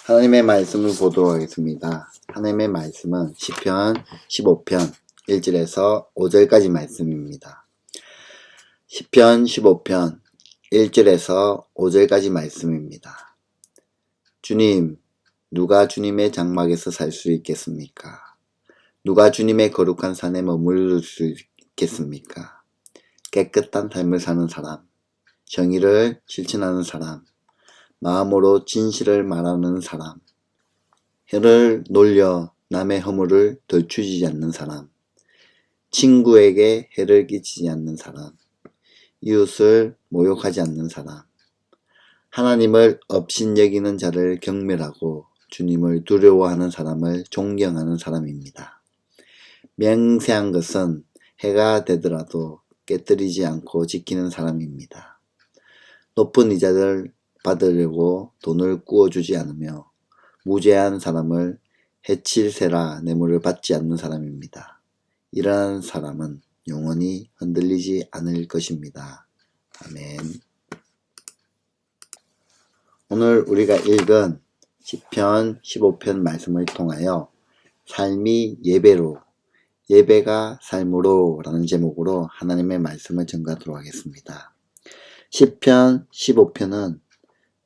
하나님의 말씀을 보도록 하겠습니다. 하나님의 말씀은 시편 15편 1절에서 5절까지 말씀입니다. 시편 15편 1절에서 5절까지 말씀입니다. 주님, 누가 주님의 장막에서 살 수 있겠습니까? 누가 주님의 거룩한 산에 머무를 수 있겠습니까? 깨끗한 삶을 사는 사람, 정의를 실천하는 사람, 마음으로 진실을 말하는 사람, 혀를 놀려 남의 허물을 덜추지 않는 사람, 친구에게 해를 끼치지 않는 사람, 이웃을 모욕하지 않는 사람, 하나님을 업신여기는 자를 경멸하고 주님을 두려워하는 사람을 존경하는 사람입니다. 맹세한 것은 해가 되더라도 깨뜨리지 않고 지키는 사람입니다. 높은 이자를 받으려고 돈을 꾸어주지 않으며 무죄한 사람을 해칠세라 뇌물을 받지 않는 사람입니다. 이러한 사람은 영원히 흔들리지 않을 것입니다. 아멘. 오늘 우리가 읽은 시편 15편 말씀을 통하여 삶이 예배로, 예배가 삶으로 라는 제목으로 하나님의 말씀을 전가하도록 하겠습니다. 시편 15편은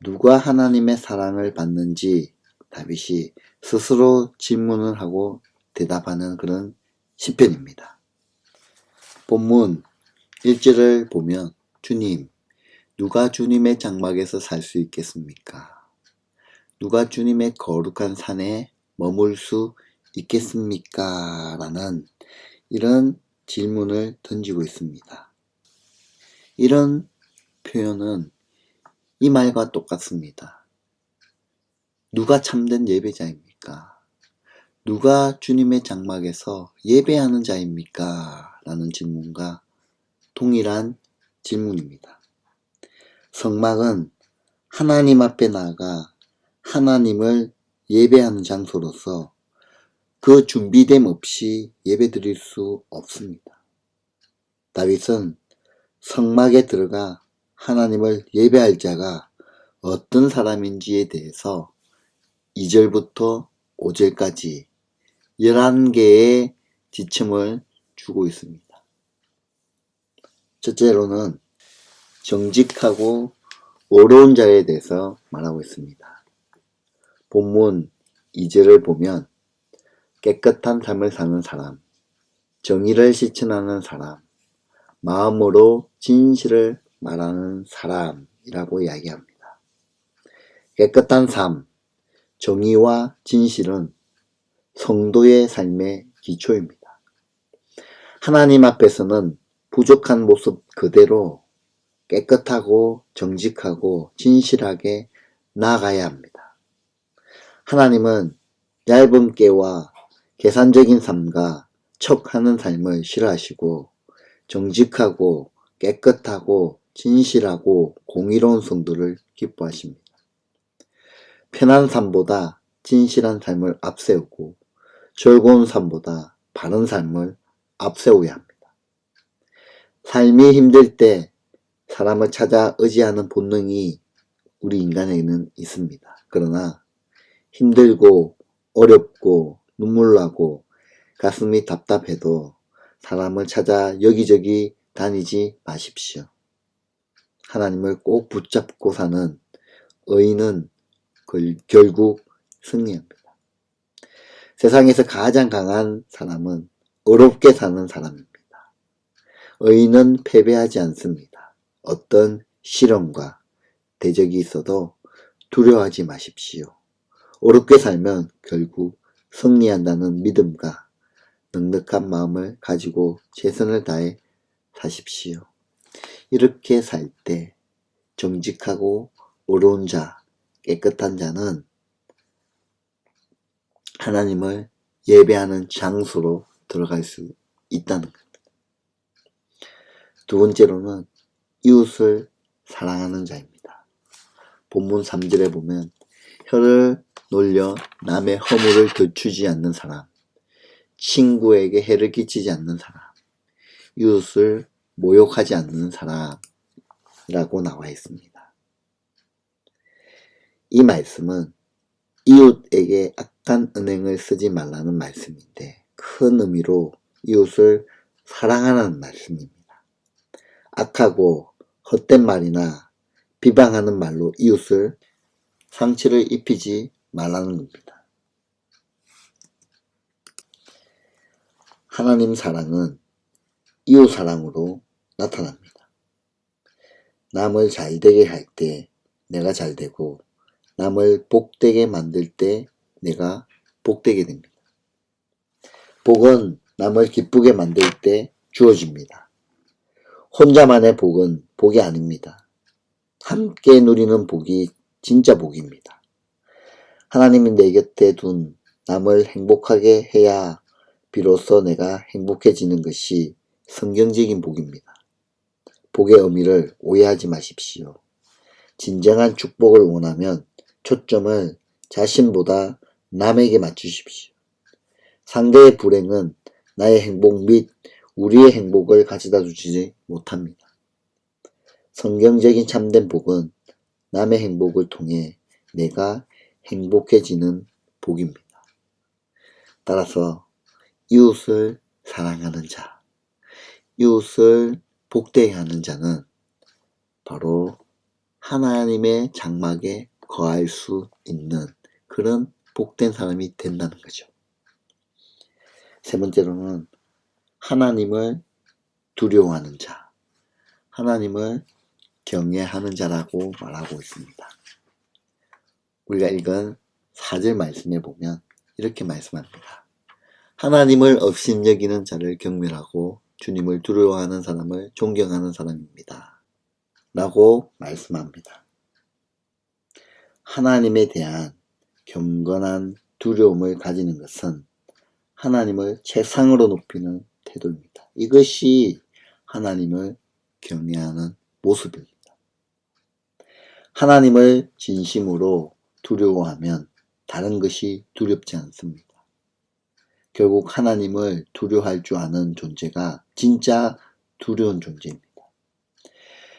누가 하나님의 사랑을 받는지 다윗이 스스로 질문을 하고 대답하는 그런 시편입니다. 본문 1절을 보면 주님, 누가 주님의 장막에서 살 수 있겠습니까? 누가 주님의 거룩한 산에 머물 수 있겠습니까? 라는 이런 질문을 던지고 있습니다. 이런 표현은 이 말과 똑같습니다. 누가 참된 예배자입니까? 누가 주님의 장막에서 예배하는 자입니까? 라는 질문과 동일한 질문입니다. 성막은 하나님 앞에 나아가 하나님을 예배하는 장소로서 그 준비됨 없이 예배드릴 수 없습니다. 다윗은 성막에 들어가 하나님을 예배할 자가 어떤 사람인지에 대해서 2절부터 5절까지 11개의 지침을 주고 있습니다. 첫째로는 정직하고 어려운 자에 대해서 말하고 있습니다. 본문 2절을 보면 깨끗한 삶을 사는 사람, 정의를 실천하는 사람, 마음으로 진실을 말하는 사람이라고 이야기합니다. 깨끗한 삶, 정의와 진실은 성도의 삶의 기초입니다. 하나님 앞에서는 부족한 모습 그대로 깨끗하고 정직하고 진실하게 나아가야 합니다. 하나님은 얇은 꾀와 계산적인 삶과 척하는 삶을 싫어하시고 정직하고 깨끗하고 진실하고 공의로운 성도를 기뻐하십니다. 편한 삶보다 진실한 삶을 앞세우고 즐거운 삶보다 바른 삶을 앞세워야 합니다. 삶이 힘들 때 사람을 찾아 의지하는 본능이 우리 인간에게는 있습니다. 그러나 힘들고 어렵고 눈물나고 가슴이 답답해도 사람을 찾아 여기저기 다니지 마십시오. 하나님을 꼭 붙잡고 사는 의인은 결국 승리합니다. 세상에서 가장 강한 사람은 어렵게 사는 사람입니다. 의인은 패배하지 않습니다. 어떤 시련과 대적이 있어도 두려워하지 마십시오. 어렵게 살면 결국 승리한다는 믿음과 넉넉한 마음을 가지고 최선을 다해 사십시오. 이렇게 살 때 정직하고 어려운 자, 깨끗한 자는 하나님을 예배하는 장소로 들어갈 수 있다는 겁니다. 두 번째로는 이웃을 사랑하는 자입니다. 본문 3절에 보면 혀를 놀려 남의 허물을 덜추지 않는 사람, 친구에게 해를 끼치지 않는 사람, 이웃을 모욕하지 않는 사람이라고 나와 있습니다. 이 말씀은 이웃에게 악한 은행을 쓰지 말라는 말씀인데 큰 의미로 이웃을 사랑하라는 말씀입니다. 악하고 헛된 말이나 비방하는 말로 이웃을 상처를 입히지 말라는 겁니다. 하나님 사랑은 이웃 사랑으로 나타납니다. 남을 잘되게 할 때 내가 잘되고 남을 복되게 만들 때 내가 복되게 됩니다. 복은 남을 기쁘게 만들 때 주어집니다. 혼자만의 복은 복이 아닙니다. 함께 누리는 복이 진짜 복입니다. 하나님이 내 곁에 둔 남을 행복하게 해야 비로소 내가 행복해지는 것이 성경적인 복입니다. 복의 의미를 오해하지 마십시오. 진정한 축복을 원하면 초점을 자신보다 남에게 맞추십시오. 상대의 불행은 나의 행복 및 우리의 행복을 가져다 주지 못합니다. 성경적인 참된 복은 남의 행복을 통해 내가 행복해지는 복입니다. 따라서 이웃을 사랑하는 자, 이웃을 복되게 하는 자는 바로 하나님의 장막에 거할 수 있는 그런 복된 사람이 된다는 거죠. 세 번째로는 하나님을 두려워하는 자, 하나님을 경외하는 자라고 말하고 있습니다. 우리가 읽은 4절 말씀에 보면 이렇게 말씀합니다. 하나님을 업신여기는 자를 경멸하고 주님을 두려워하는 사람을 존경하는 사람입니다. 라고 말씀합니다. 하나님에 대한 경건한 두려움을 가지는 것은 하나님을 최상으로 높이는 태도입니다. 이것이 하나님을 경외하는 모습입니다. 하나님을 진심으로 두려워하면 다른 것이 두렵지 않습니다. 결국 하나님을 두려워할 줄 아는 존재가 진짜 두려운 존재입니다.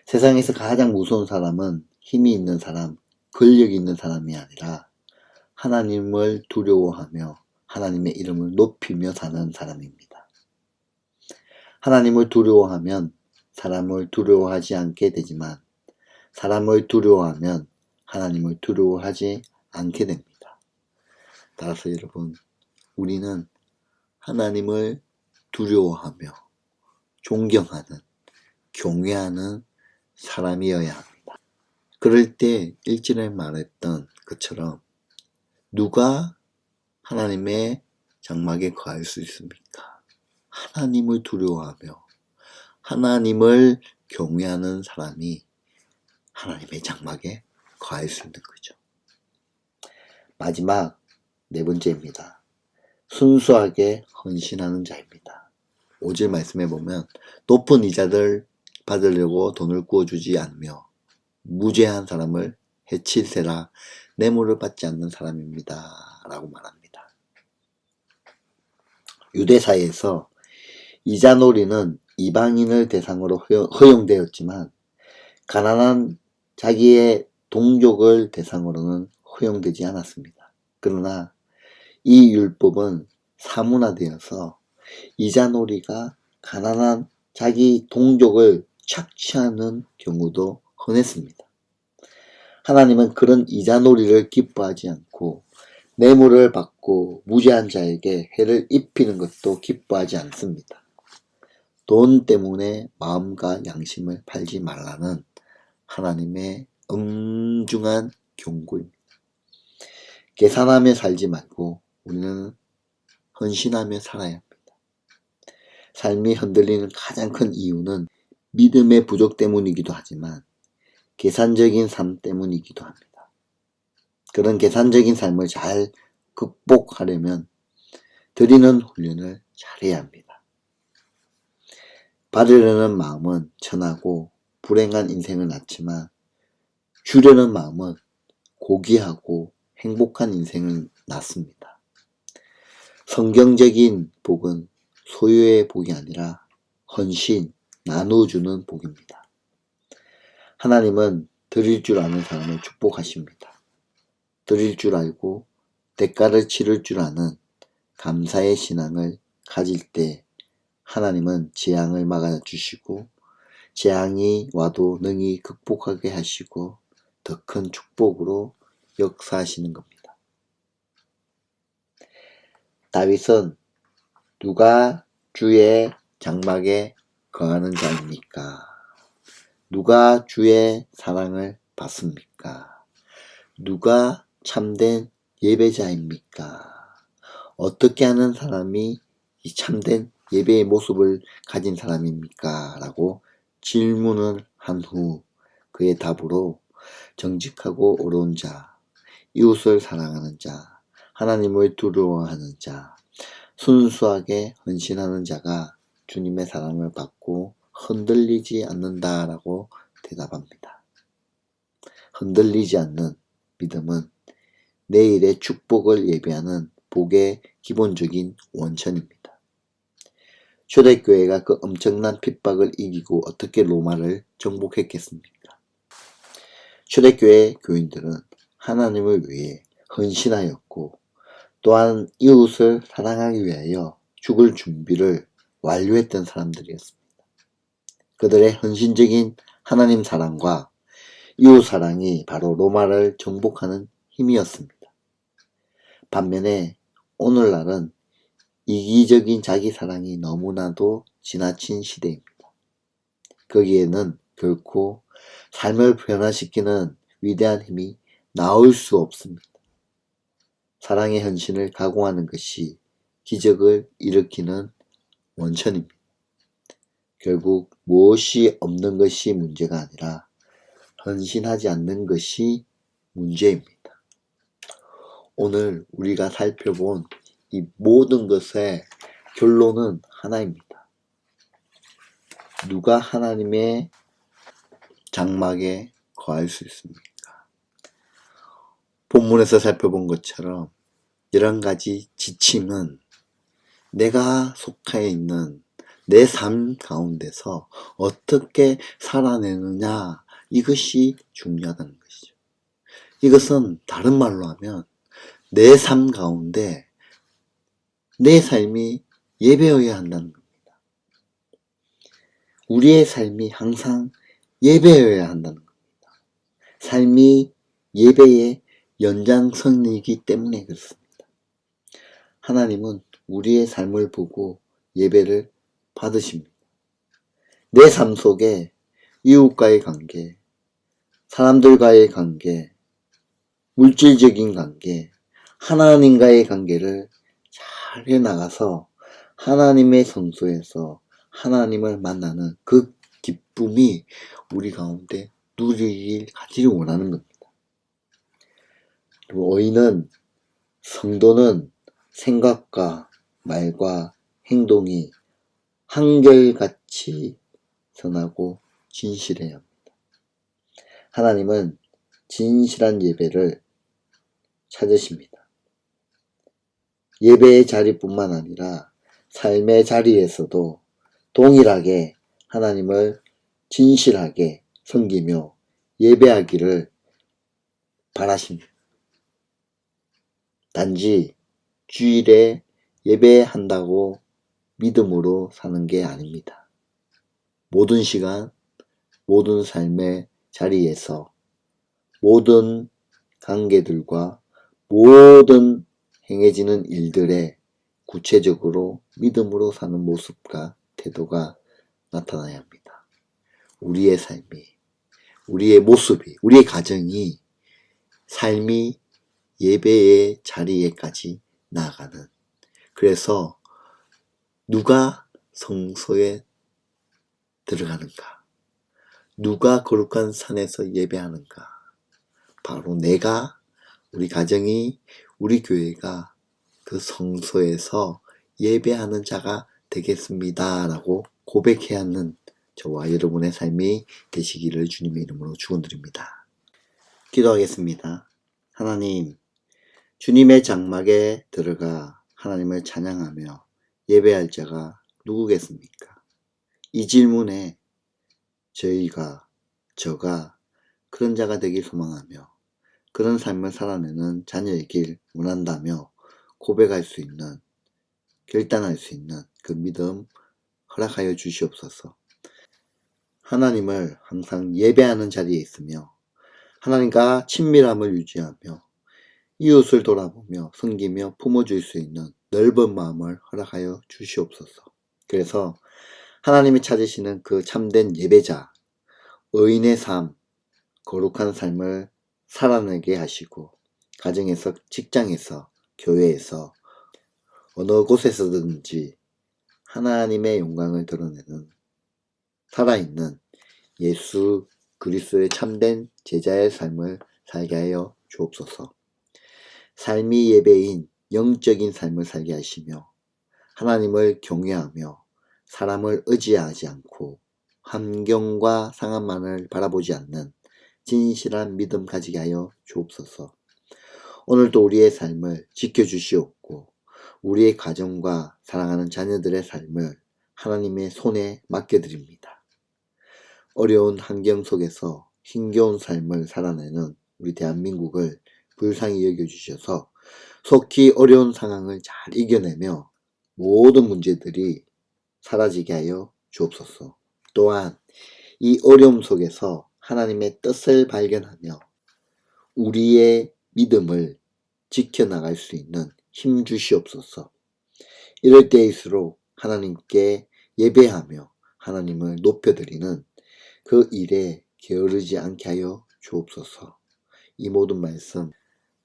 세상에서 가장 무서운 사람은 힘이 있는 사람, 권력이 있는 사람이 아니라 하나님을 두려워하며 하나님의 이름을 높이며 사는 사람입니다. 하나님을 두려워하면 사람을 두려워하지 않게 되지만 사람을 두려워하면 하나님을 두려워하지 않게 됩니다. 따라서 여러분, 우리는 하나님을 두려워하며 존경하는, 경외하는 사람이어야 합니다. 그럴 때 1절에 말했던 것처럼 누가 하나님의 장막에 거할 수 있습니까? 하나님을 두려워하며 하나님을 경외하는 사람이 하나님의 장막에 거할 수 있는 거죠. 마지막 네 번째입니다. 순수하게 헌신하는 자입니다. 5절 말씀에 보면 높은 이자를 받으려고 돈을 구워주지 않으며 무죄한 사람을 해칠세라 뇌물을 받지 않는 사람입니다. 라고 말합니다. 유대사회에서 이자놀이는 이방인을 대상으로 허용되었지만 가난한 자기의 동족을 대상으로는 허용되지 않았습니다. 그러나 이 율법은 사문화되어서 이자놀이가 가난한 자기 동족을 착취하는 경우도 흔했습니다. 하나님은 그런 이자놀이를 기뻐하지 않고 뇌물을 받고 무죄한 자에게 해를 입히는 것도 기뻐하지 않습니다. 돈 때문에 마음과 양심을 팔지 말라는 하나님의 엄중한 경고입니다. 계산하며 살지 말고 우리는 헌신하며 살아야 합니다. 삶이 흔들리는 가장 큰 이유는 믿음의 부족 때문이기도 하지만 계산적인 삶 때문이기도 합니다. 그런 계산적인 삶을 잘 극복하려면 드리는 훈련을 잘해야 합니다. 받으려는 마음은 천하고 불행한 인생을 낳지만 주려는 마음은 고귀하고 행복한 인생을 낳습니다. 성경적인 복은 소유의 복이 아니라 헌신, 나누어주는 복입니다. 하나님은 드릴 줄 아는 사람을 축복하십니다. 드릴 줄 알고 대가를 치를 줄 아는 감사의 신앙을 가질 때 하나님은 재앙을 막아주시고 재앙이 와도 능히 극복하게 하시고 더 큰 축복으로 역사하시는 겁니다. 다윗은 누가 주의 장막에 거하는 자입니까? 누가 주의 사랑을 받습니까? 누가 참된 예배자입니까? 어떻게 하는 사람이 이 참된 예배의 모습을 가진 사람입니까? 라고 질문을 한 후 그의 답으로 정직하고 옳은 자, 이웃을 사랑하는 자, 하나님을 두려워하는 자, 순수하게 헌신하는 자가 주님의 사랑을 받고 흔들리지 않는다라고 대답합니다. 흔들리지 않는 믿음은 내일의 축복을 예배하는 복의 기본적인 원천입니다. 초대교회가 그 엄청난 핍박을 이기고 어떻게 로마를 정복했겠습니까? 초대교회 교인들은 하나님을 위해 헌신하였고 또한 이웃을 사랑하기 위하여 죽을 준비를 완료했던 사람들이었습니다. 그들의 헌신적인 하나님 사랑과 이웃 사랑이 바로 로마를 정복하는 힘이었습니다. 반면에 오늘날은 이기적인 자기 사랑이 너무나도 지나친 시대입니다. 거기에는 결코 삶을 변화시키는 위대한 힘이 나올 수 없습니다. 사랑의 헌신을 각오하는 것이 기적을 일으키는 원천입니다. 결국 무엇이 없는 것이 문제가 아니라 헌신하지 않는 것이 문제입니다. 오늘 우리가 살펴본 이 모든 것의 결론은 하나입니다. 누가 하나님의 장막에 거할 수 있습니까? 본문에서 살펴본 것처럼 이런 가지 지침은 내가 속해 있는 내 삶 가운데서 어떻게 살아내느냐, 이것이 중요하다는 것이죠. 이것은 다른 말로 하면 내 삶 가운데 내 삶이 예배여야 한다는 겁니다. 우리의 삶이 항상 예배여야 한다는 겁니다. 삶이 예배의 연장선이기 때문에 그렇습니다. 하나님은 우리의 삶을 보고 예배를 받으십니다. 내 삶 속에 이웃과의 관계, 사람들과의 관계, 물질적인 관계, 하나님과의 관계를 잘 해나가서 하나님의 성소에서 하나님을 만나는 그 기쁨이 우리 가운데 누리길 가지를 원하는 겁니다. 의인은, 성도는 생각과 말과 행동이 한결같이 선하고 진실해야 합니다. 하나님은 진실한 예배를 찾으십니다. 예배의 자리뿐만 아니라 삶의 자리에서도 동일하게 하나님을 진실하게 섬기며 예배하기를 바라십니다. 단지 주일에 예배한다고 믿음으로 사는 게 아닙니다. 모든 시간, 모든 삶의 자리에서 모든 관계들과 모든 행해지는 일들에 구체적으로 믿음으로 사는 모습과 태도가 나타나야 합니다. 우리의 삶이, 우리의 모습이, 우리의 가정이, 삶이 예배의 자리에까지 나아가는, 그래서 누가 성소에 들어가는가? 누가 거룩한 산에서 예배하는가? 바로 내가, 우리 가정이, 우리 교회가 그 성소에서 예배하는 자가 되겠습니다 라고 고백해야 하는 저와 여러분의 삶이 되시기를 주님의 이름으로 축원드립니다. 기도하겠습니다. 하나님, 주님의 장막에 들어가 하나님을 찬양하며 예배할 자가 누구겠습니까? 이 질문에 저가 그런 자가 되길 소망하며 그런 삶을 살아내는 자녀의 길 원한다며 고백할 수 있는, 결단할 수 있는 그 믿음 허락하여 주시옵소서. 하나님을 항상 예배하는 자리에 있으며 하나님과 친밀함을 유지하며 이웃을 돌아보며 섬기며 품어줄 수 있는 넓은 마음을 허락하여 주시옵소서. 그래서 하나님이 찾으시는 그 참된 예배자, 의인의 삶, 거룩한 삶을 살아내게 하시고 가정에서, 직장에서, 교회에서 어느 곳에서든지 하나님의 영광을 드러내는 살아있는 예수 그리스도의 참된 제자의 삶을 살게 하여 주옵소서. 삶이 예배인 영적인 삶을 살게 하시며 하나님을 경외하며 사람을 의지하지 않고 환경과 상황만을 바라보지 않는 진실한 믿음 가지게 하여 주옵소서. 오늘도 우리의 삶을 지켜주시옵고 우리의 가정과 사랑하는 자녀들의 삶을 하나님의 손에 맡겨드립니다. 어려운 환경 속에서 힘겨운 삶을 살아내는 우리 대한민국을 불쌍히 여겨주셔서 속히 어려운 상황을 잘 이겨내며 모든 문제들이 사라지게 하여 주옵소서. 또한 이 어려움 속에서 하나님의 뜻을 발견하며 우리의 믿음을 지켜나갈 수 있는 힘 주시옵소서. 이럴 때일수록 하나님께 예배하며 하나님을 높여드리는 그 일에 게으르지 않게 하여 주옵소서. 이 모든 말씀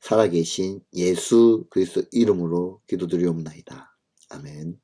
살아계신 예수 그리스도 이름으로 기도드리옵나이다. 아멘.